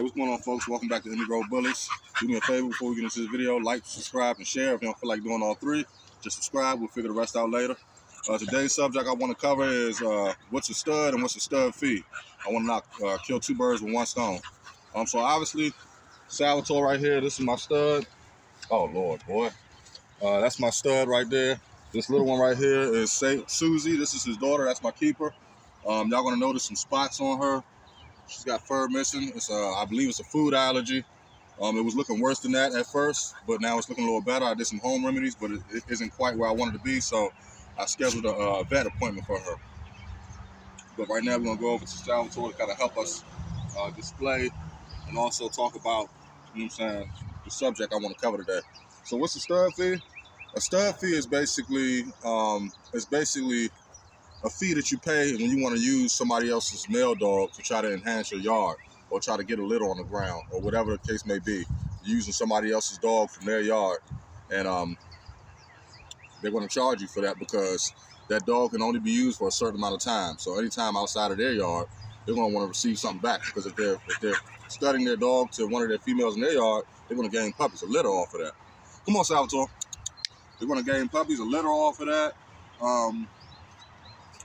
Hey, what's going on, folks? Welcome back to Indie Grove Bullies. Do me a favor before we get into this video: like, subscribe, and share. If you don't feel like doing all three, just subscribe. We'll figure the rest out later. Today's subject I want to cover is what's a stud and what's a stud fee. I want to kill two birds with one stone. So obviously, Salvatore right here. This is my stud. Oh Lord, boy, that's my stud right there. This little one right here is Susie. This is his daughter. That's my keeper. Y'all gonna notice some spots on her. She's got fur missing. It's I believe it's a food allergy. It was looking worse than that at first, but now it's looking a little better. I did some home remedies, but it isn't quite where I wanted to be, so I scheduled a vet appointment for her. But right now we're gonna go over to Salvatore to kind of help us display and also talk about, you know what I'm saying, the subject I want to cover today. So what's a stud fee? A stud fee is basically a fee that you pay when you want to use somebody else's male dog to try to enhance your yard or try to get a litter on the ground or whatever the case may be. You're using somebody else's dog from their yard, and they're going to charge you for that because that dog can only be used for a certain amount of time. So anytime outside of their yard, they're going to want to receive something back, because if they're studying their dog to one of their females in their yard, they're going to gain puppies, a litter off of that. Come on, Salvatore. They're going to gain puppies, a litter off of that.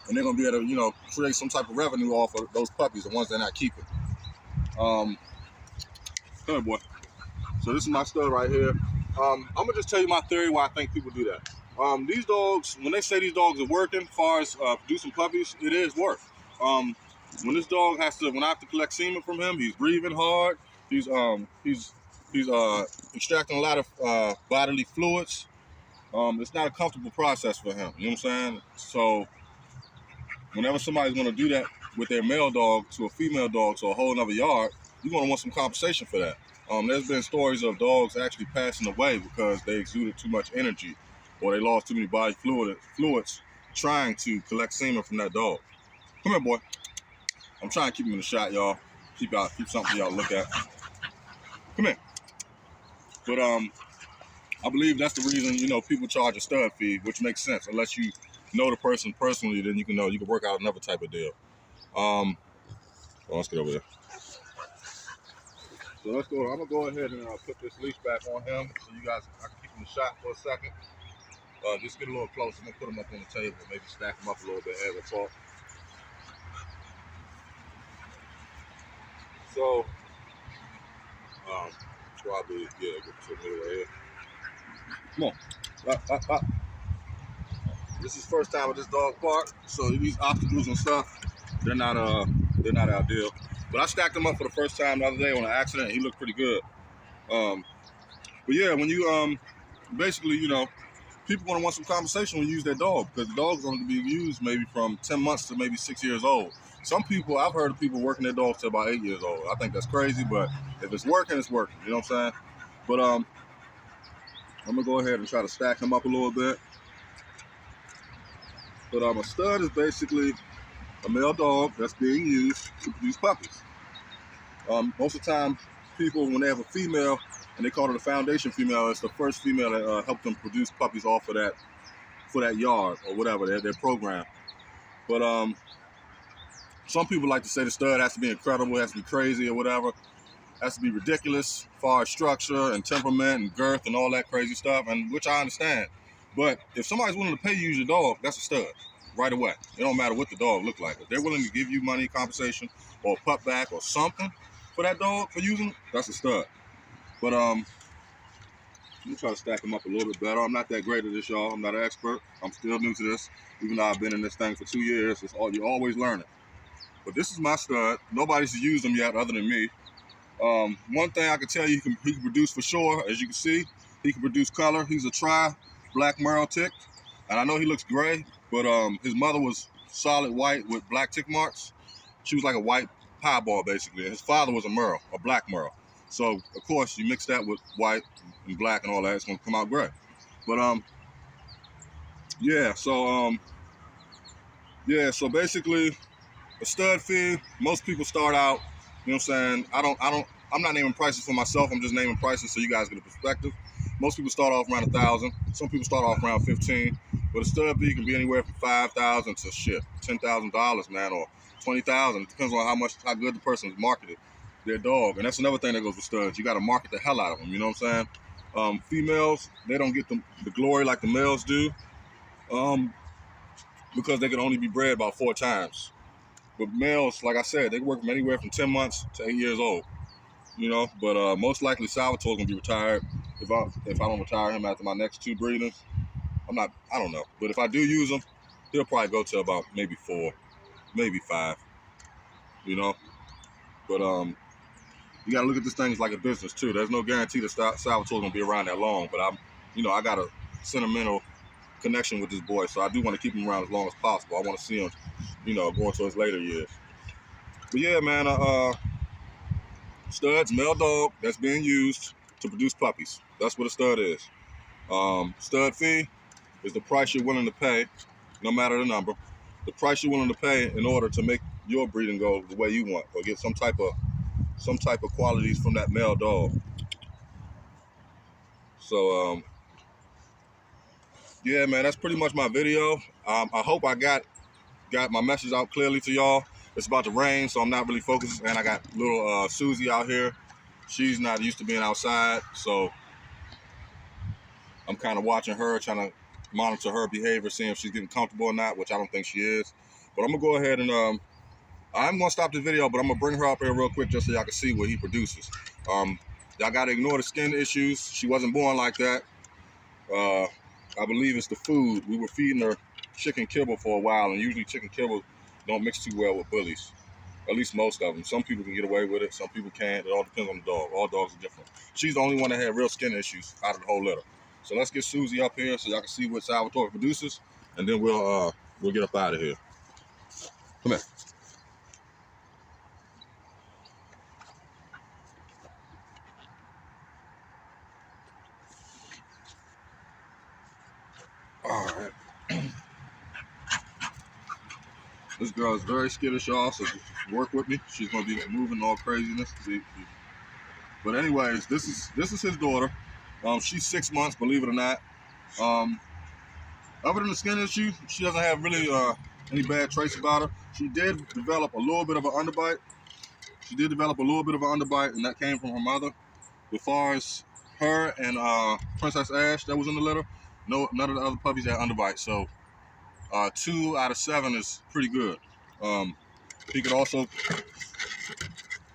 And they're going to be able to, you know, create some type of revenue off of those puppies, the ones they're not keeping. Come here, boy. So this is my stud right here. I'm going to just tell you my theory why I think people do that. These dogs, when they say these dogs are working, as far as producing puppies, it is work. When this dog when I have to collect semen from him, he's breathing hard. He's extracting a lot of bodily fluids. It's not a comfortable process for him. You know what I'm saying? So whenever somebody's going to do that with their male dog to a female dog to a whole nother yard, you're going to want some compensation for that. There's been stories of dogs actually passing away because they exuded too much energy or they lost too many body fluids trying to collect semen from that dog. Come here, boy. I'm trying to keep him in the shot, y'all. Keep something for y'all to look at. Come here. But I believe that's the reason, you know, people charge a stud fee, which makes sense. Unless you know the person personally, then you can work out another type of deal. Well, let's get over there. So let's go. I'm gonna go ahead and put this leash back on him so you guys, I can keep him in the shot for a second. Just get a little closer. I'm gonna put him up on the table, maybe stack him up a little bit as I talk. So, probably get to the middle right here. Come on, up. This is first time with this dog park, so these obstacles and stuff, they're not ideal. But I stacked him up for the first time the other day on an accident. He looked pretty good. But yeah, when you basically, you know, people want to want some compensation when you use their dog, because the dog's only to be used maybe from 10 months to maybe 6 years old. Some people, I've heard of people working their dogs to about 8 years old. I think that's crazy, but if it's working, it's working. You know what I'm saying? But I'm gonna go ahead and try to stack him up a little bit. But a stud is basically a male dog that's being used to produce puppies. Most of the time, people, when they have a female and they call it a foundation female, it's the first female that helped them produce puppies off of that, for that yard or whatever, their program. But some people like to say the stud has to be incredible, has to be crazy or whatever, has to be ridiculous as far as structure and temperament and girth and all that crazy stuff, and which I understand. But if somebody's willing to pay you to use your dog, that's a stud right away. It don't matter what the dog look like. If they're willing to give you money, compensation, or a pup back or something for that dog for using, that's a stud. But let me try to stack them up a little bit better. I'm not that great at this, y'all. I'm not an expert. I'm still new to this. Even though I've been in this thing for 2 years, you're always learning. But this is my stud. Nobody's used him yet other than me. One thing I can tell you, he can produce for sure. As you can see, he can produce color. He's a black Merle tick, and I know he looks gray, but his mother was solid white with black tick marks. She was like a white piebald basically, and his father was a Merle, a black Merle. So of course you mix that with white and black and all that, it's gonna come out gray. But yeah, so basically a stud fee, most people start out, you know what I'm saying, I'm not naming prices for myself, I'm just naming prices so you guys get a perspective. Most people start off around $1,000. Some people start off around $15,000. But a stud fee can be anywhere from $5,000 to $10,000, man, or $20,000. It depends on how good the person is marketed. their dog. And that's another thing that goes with studs. You got to market the hell out of them. You know what I'm saying? Females, they don't get the glory like the males do, because they can only be bred about 4 times. But males, like I said, they work from anywhere from 10 months to 8 years old. You know, but most likely Salvatore's gonna be retired if I don't retire him after my next 2 breedings. I don't know. But if I do use him, he'll probably go to about maybe 4, maybe 5. You know, but you gotta look at this thing as like a business too. There's no guarantee that Salvatore's gonna be around that long. But I got a sentimental connection with this boy, so I do want to keep him around as long as possible. I want to see him, going to his later years. But yeah, man, stud's male dog that's being used to produce puppies. That's what a stud is. Stud fee is the price you're willing to pay, no matter the number. The price you're willing to pay in order to make your breeding go the way you want, or get some type of qualities from that male dog. So yeah, man, that's pretty much my video. I hope I got my message out clearly to y'all. It's about to rain, so I'm not really focused, and I got little Susie out here. She's not used to being outside, so I'm kind of watching her, trying to monitor her behavior, seeing if she's getting comfortable or not, which I don't think she is. But I'm gonna go ahead and I'm gonna stop the video, but I'm gonna bring her up here real quick just so y'all can see what he produces. Y'all gotta ignore the skin issues. She wasn't born like that. I believe it's the food. We were feeding her chicken kibble for a while, and usually chicken kibble don't mix too well with bullies. At least most of them. Some people can get away with it, some people can't. It all depends on the dog. All dogs are different. She's the only one that had real skin issues out of the whole litter. So let's get Susie up here so y'all can see what Salvatore produces, and then we'll get up out of here. Come here. All right. This girl is very skittish, y'all, so work with me. She's gonna be moving all craziness. But anyways, this is his daughter. She's 6 months, believe it or not. Other than the skin issue, she doesn't have really any bad traits about her. She did develop a little bit of an underbite. And that came from her mother. As far as her and Princess Ash that was in the litter, none of the other puppies had underbite. So 2 out of 7 is pretty good. He could also,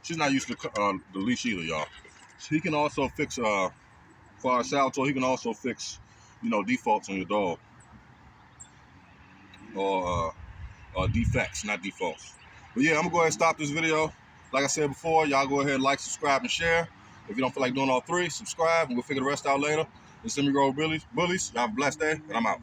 she's not used to the leash either, y'all. He can also fix, for Salvatore, he can also fix, defaults on your dog. Or defects, not defaults. But yeah, I'm gonna go ahead and stop this video. Like I said before, y'all go ahead and like, subscribe, and share. If you don't feel like doing all 3, subscribe, and we'll figure the rest out later. This is Semi-Grown Bullies. Y'all have a blessed day, and I'm out.